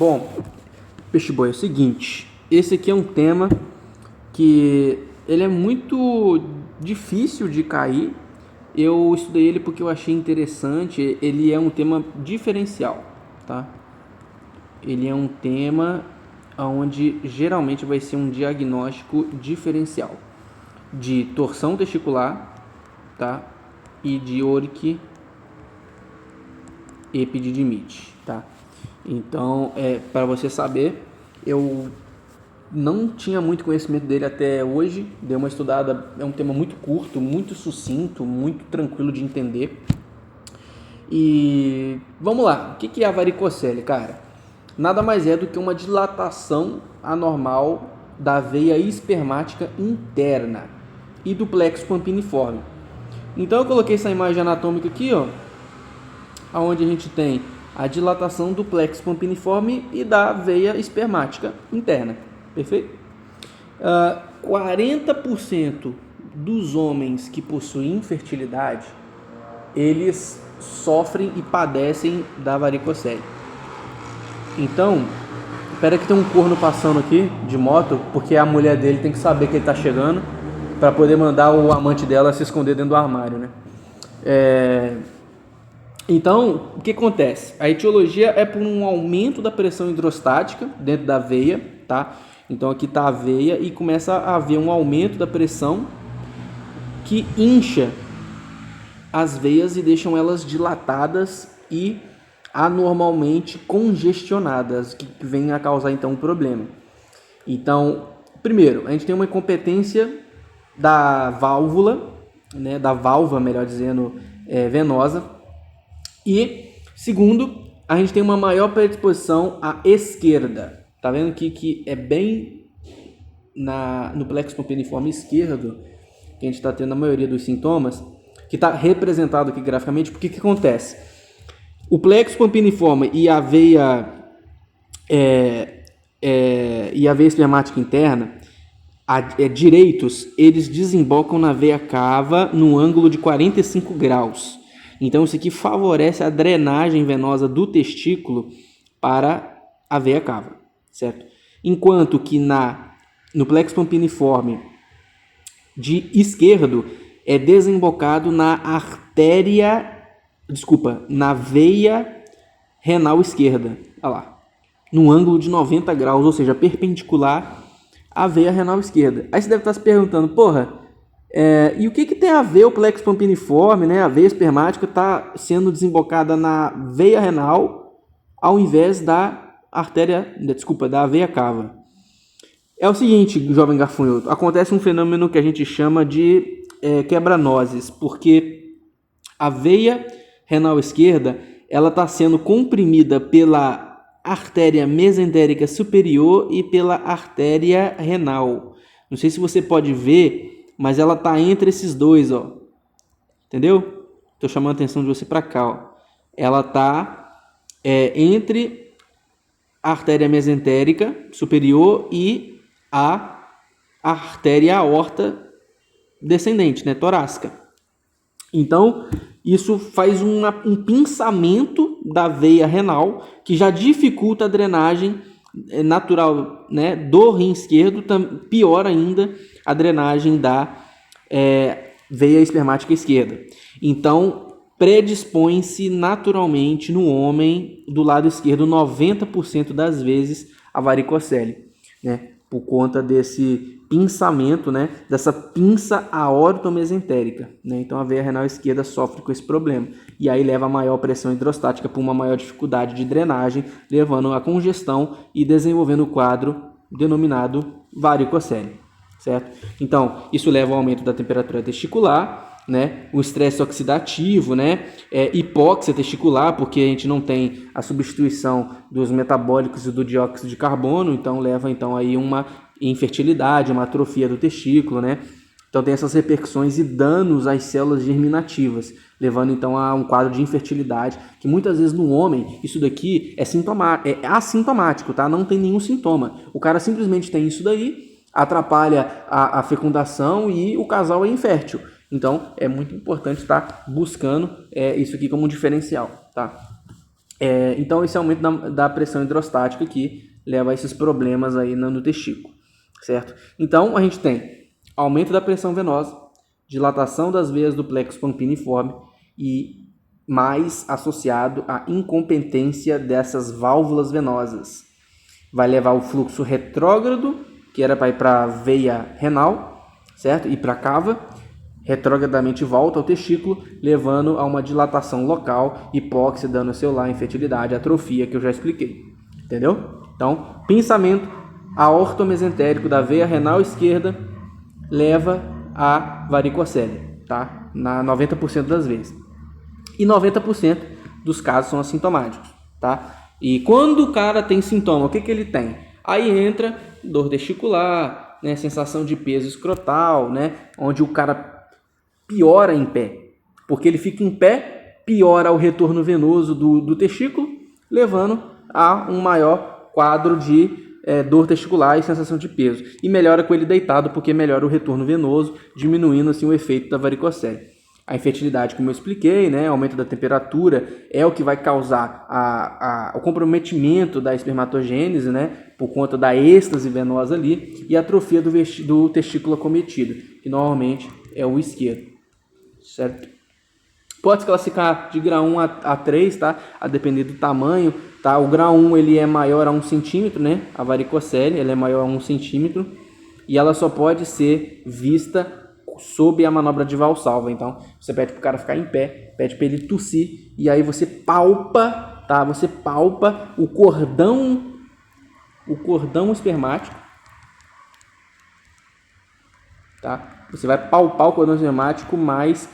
Bom, peixe boi, é o seguinte, esse aqui é um tema que ele é muito difícil de cair. Eu estudei ele porque eu achei interessante, ele é um tema diferencial, tá? Ele é um tema onde geralmente vai ser um diagnóstico diferencial de torção testicular, tá? E de Oric epididimite, tá? Então, para você saber, eu não tinha muito conhecimento dele até hoje, dei uma estudada, é um tema muito curto, muito sucinto, muito tranquilo de entender. E vamos lá, o que é a varicocele, cara? Nada mais é do que uma dilatação anormal da veia espermática interna e do plexo pampiniforme. Então eu coloquei essa imagem anatômica aqui, ó, onde a gente tem a dilatação do plexo pampiniforme e da veia espermática interna, perfeito? 40% dos homens que possuem infertilidade, eles sofrem e padecem da varicocele. Então, espera que tem um corno passando aqui de moto, porque a mulher dele tem que saber que ele está chegando para poder mandar o amante dela se esconder dentro do armário, né? Então, o que acontece? A etiologia é por um aumento da pressão hidrostática dentro da veia, tá? Então aqui está a veia e começa a haver um aumento da pressão que incha as veias e deixam elas dilatadas e anormalmente congestionadas, que vem a causar então um problema. Então, primeiro, a gente tem uma incompetência da válvula, né, da válvula, melhor dizendo, venosa. E, segundo, a gente tem uma maior predisposição à esquerda. Tá vendo que é bem no plexo pampiniforme esquerdo que a gente está tendo a maioria dos sintomas, que está representado aqui graficamente. Porque que acontece? O plexo pampiniforme e a veia espermática interna, direitos, eles desembocam na veia cava no ângulo de 45 graus. Então isso aqui favorece a drenagem venosa do testículo para a veia cava, certo? Enquanto que no plexo pampiniforme de esquerdo é desembocado na veia renal esquerda, olha lá, no ângulo de 90 graus, ou seja, perpendicular à veia renal esquerda. Aí você deve estar se perguntando, e o que tem a ver o plexo pampiniforme, né? A veia espermática está sendo desembocada na veia renal ao invés da veia cava. É o seguinte, jovem gafanhoto, acontece um fenômeno que a gente chama de quebra-nozes, porque a veia renal esquerda ela está sendo comprimida pela artéria mesentérica superior e pela artéria renal. Não sei se você pode ver, mas ela está entre esses dois, ó. Entendeu? Estou chamando a atenção de você para cá, ó. Ela está entre a artéria mesentérica superior e a artéria aorta descendente, né, torácica. Então, isso faz um pinçamento da veia renal que já dificulta a drenagem natural, né, do rim esquerdo, pior ainda a drenagem da veia espermática esquerda. Então, predispõe-se naturalmente no homem do lado esquerdo 90% das vezes a varicocele, né, por conta desse pinçamento, né, dessa pinça aortomesentérica, né? Então a veia renal esquerda sofre com esse problema e aí leva a maior pressão hidrostática por uma maior dificuldade de drenagem, levando a congestão e desenvolvendo o quadro denominado varicocele, certo? Então isso leva ao aumento da temperatura testicular, né? O estresse oxidativo, né? Hipóxia testicular, porque a gente não tem a substituição dos metabólicos e do dióxido de carbono, então leva então aí uma infertilidade, uma atrofia do testículo, né? Então tem essas repercussões e danos às células germinativas, levando então a um quadro de infertilidade, que muitas vezes no homem, isso daqui é assintomático, tá? Não tem nenhum sintoma. O cara simplesmente tem isso daí, atrapalha a fecundação e o casal é infértil. Então é muito importante estar buscando isso aqui como um diferencial, tá? Então esse aumento da pressão hidrostática que leva a esses problemas aí no testículo, certo? Então a gente tem aumento da pressão venosa, dilatação das veias do plexo pampiniforme e mais associado à incompetência dessas válvulas venosas. Vai levar o fluxo retrógrado, que era para ir para a veia renal, certo? E para a cava, retrogradamente volta ao testículo, levando a uma dilatação local, hipóxia, dano celular, infertilidade, atrofia, que eu já expliquei. Entendeu? Então, pensamento aortomesentérico da veia renal esquerda leva a varicocele, tá? Na 90% das vezes. E 90% dos casos são assintomáticos, tá? E quando o cara tem sintoma, o que ele tem? Aí entra dor testicular, né? Sensação de peso escrotal, né? Onde o cara piora em pé, porque ele fica em pé, piora o retorno venoso do testículo, levando a um maior quadro de dor testicular e sensação de peso. E melhora com ele deitado, porque melhora o retorno venoso, diminuindo assim o efeito da varicocele. A infertilidade, como eu expliquei, né, aumento da temperatura é o que vai causar o comprometimento da espermatogênese, né, por conta da êxtase venosa ali, e a atrofia do testículo acometido, que normalmente é o esquerdo, certo? Pode se classificar de grau 1 a 3, tá? A depender do tamanho, tá? O grau 1 ele é maior a 1 centímetro, né? A varicocele ela é maior a 1 centímetro e ela só pode ser vista sob a manobra de Valsalva. Então, você pede pro cara ficar em pé, pede para ele tossir e aí você palpa, tá? Você palpa o cordão espermático, tá? Você vai palpar o cordão espermático mais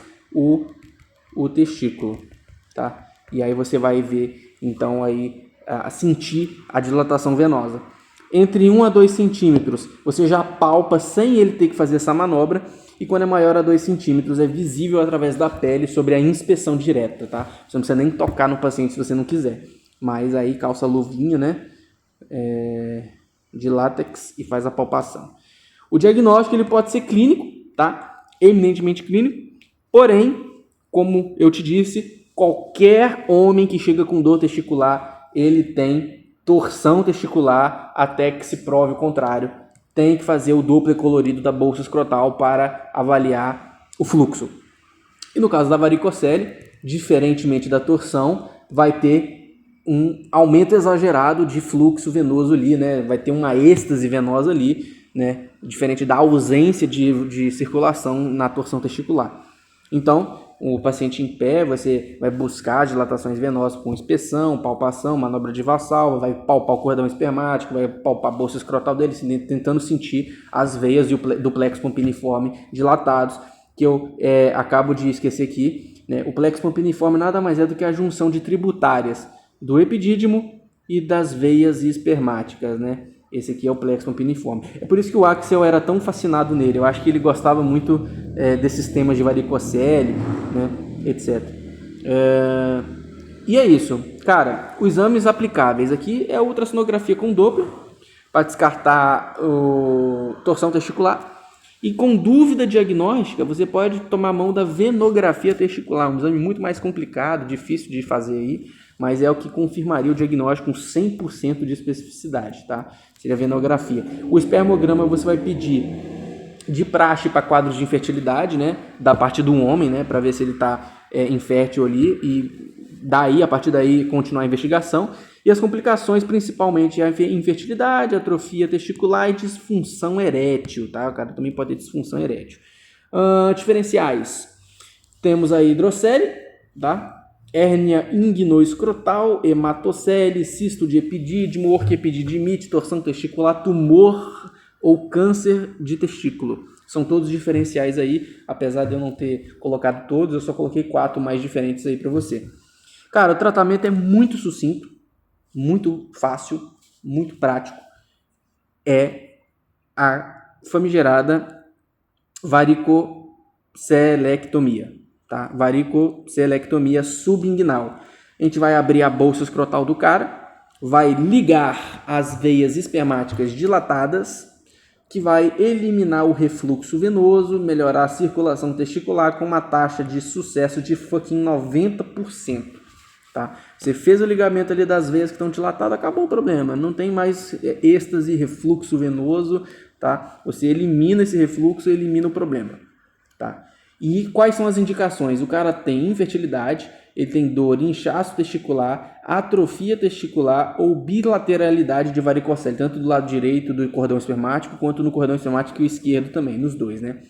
o testículo, tá? E aí você vai ver, então, aí, sentir a dilatação venosa. Entre 1 a 2 centímetros, você já palpa sem ele ter que fazer essa manobra. E quando é maior a 2 centímetros, é visível através da pele sobre a inspeção direta, tá? Você não precisa nem tocar no paciente se você não quiser. Mas aí calça luvinha, né? De látex e faz a palpação. O diagnóstico ele pode ser clínico, tá? Eminentemente clínico. Porém, como eu te disse, qualquer homem que chega com dor testicular, ele tem torção testicular até que se prove o contrário. Tem que fazer o Doppler colorido da bolsa escrotal para avaliar o fluxo. E no caso da varicocele, diferentemente da torção, vai ter um aumento exagerado de fluxo venoso ali, né? Vai ter uma êxtase venosa ali, né? Diferente da ausência de circulação na torção testicular. Então, o paciente em pé, você vai buscar dilatações venosas com inspeção, palpação, manobra de Valsalva, vai palpar o cordão espermático, vai palpar a bolsa escrotal dele, tentando sentir as veias do plexo pampiniforme dilatados, que eu acabo de esquecer aqui, né? O plexo pampiniforme nada mais é do que a junção de tributárias do epidídimo e das veias espermáticas, né? Esse aqui é o plexo pampiniforme. É por isso que o Axel era tão fascinado nele. Eu acho que ele gostava muito desses temas de varicocele, né, etc. E é isso. Cara, os exames aplicáveis aqui é a ultrassonografia com Doppler para descartar torção testicular. E com dúvida diagnóstica, você pode tomar a mão da venografia testicular, um exame muito mais complicado, difícil de fazer aí, mas é o que confirmaria o diagnóstico com 100% de especificidade, tá? Seria a venografia. O espermograma você vai pedir de praxe para quadros de infertilidade, né? Da parte do homem, né? Para ver se ele está infértil ali e daí, a partir daí, continuar a investigação. E as complicações, principalmente a infertilidade, atrofia testicular e disfunção erétil, tá? O cara também pode ter disfunção erétil. Diferenciais. Temos a hidrocele, tá? Hérnia inguinoescrotal, hematocele, cisto de epidídimo, orquiepididimite, torção testicular, tumor ou câncer de testículo. São todos diferenciais aí, apesar de eu não ter colocado todos, eu só coloquei 4 mais diferentes aí para você. Cara, o tratamento é muito sucinto, muito fácil, muito prático. É a famigerada varicocelectomia. Tá? Varicocelectomia subinguinal. A gente vai abrir a bolsa escrotal do cara, vai ligar as veias espermáticas dilatadas, que vai eliminar o refluxo venoso, melhorar a circulação testicular com uma taxa de sucesso de fucking 90%. tá? Você fez o ligamento ali das veias que estão dilatadas, acabou o problema. Não tem mais êxtase, refluxo venoso, tá? Você elimina esse refluxo e elimina o problema, tá? E quais são as indicações? O cara tem infertilidade, ele tem dor, inchaço testicular, atrofia testicular ou bilateralidade de varicocele, tanto do lado direito do cordão espermático quanto no cordão espermático esquerdo também, nos dois, né?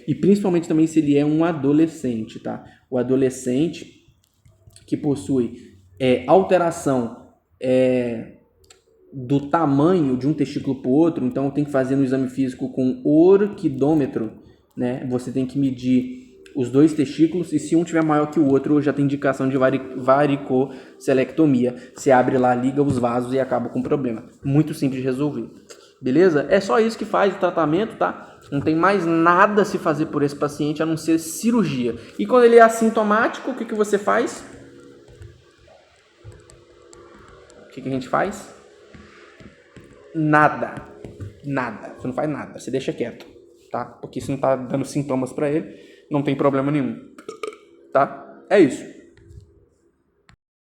E principalmente também se ele é um adolescente, tá? O adolescente que possui alteração do tamanho de um testículo para o outro, então tem que fazer no exame físico com orquidômetro, né? Você tem que medir os dois testículos e se um tiver maior que o outro, já tem indicação de varicocelectomia. Você abre lá, liga os vasos e acaba com o problema. Muito simples de resolver. Beleza? É só isso que faz o tratamento, tá? Não tem mais nada a se fazer por esse paciente a não ser cirurgia. E quando ele é assintomático, o que você faz? O que a gente faz? Nada. Você não faz nada. Você deixa quieto, tá? Porque se não tá dando sintomas para ele, não tem problema nenhum, tá? É isso.